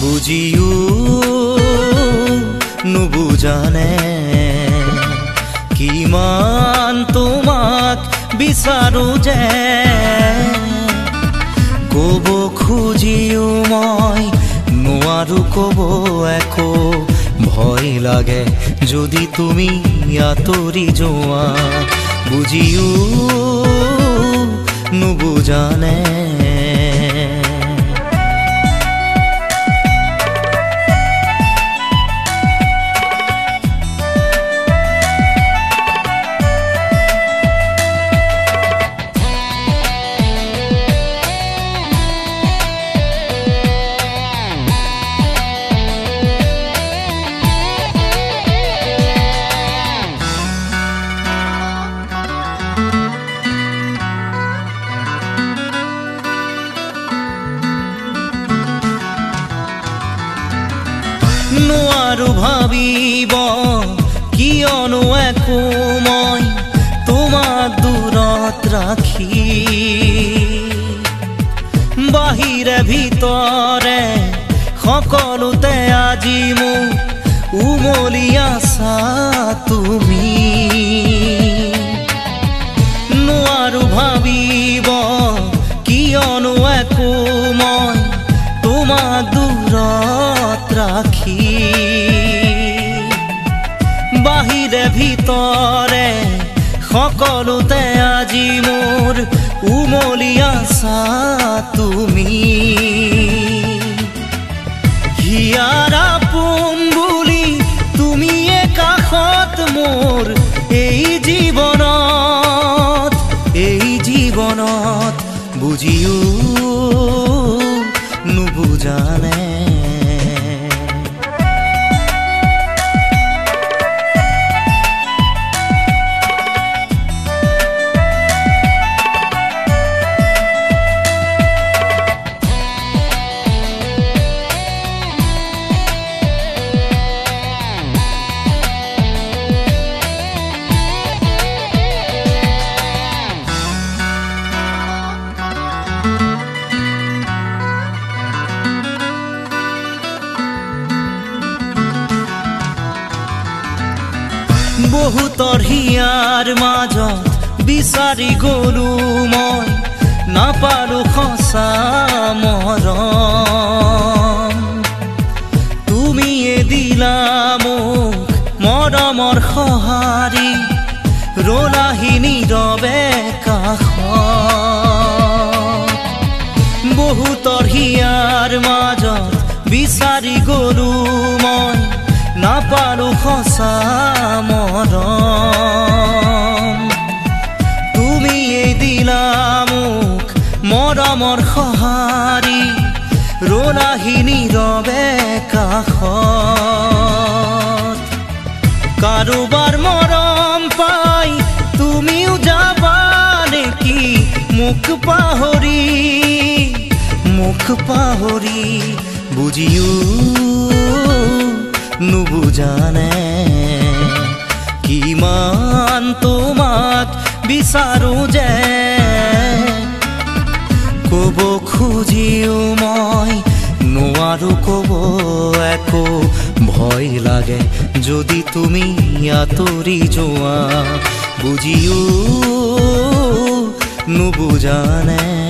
বুজিও নুবুজানে কিমান তোমাক বিচাৰো যে কব খুজিও মই নোৱাৰো কব একো ভয় লাগে যদি তুমি আঁতৰি যোৱা বুজিও নুবুজানে নোৱাৰো ভাবিব কিয়নো একো মই তোমাক দূৰত ৰাখি বাহিৰে ভিতৰে সকলোতে আজি মোক উমলি আছা তুমি নোৱাৰো ভাবিব কিয়নো একো মই তোমাক দূৰত ৰাখি বাহিৰে ভিতৰে সকলোতে আজি মোৰ উমলি আছা তুমি হিয়াৰা পোন বুলি তুমিয়ে কাষত মোৰ এই জীৱনত বুজিও নুবুজানে বহুতৰ হিয়াৰ মাজত বিচাৰি গলো মই নাপালো সঁচা মৰম তুমিয়ে দিলা মোক মৰমৰ সঁহাৰি ৰলাহি নীৰৱে কাষত বহুতৰ হিয়াৰ মাজত বিচাৰি গলো মই নাপালো সঁচা মৰম তুমিয়ে দিলা মোক মৰমৰ সঁহাৰি ৰলাহি নীৰৱে কাষত কাৰোবাৰ মৰম পাই তুমিও যাবা নেকি মুখ পাহৰি বুজিও নুবুজানে কিমান তোমাক বিচাৰো যে কব খুজিও মই নোৱাৰো কব একো ভয় লাগে যদি তুমি আঁতৰি যোৱা বুজিও নুবুজানে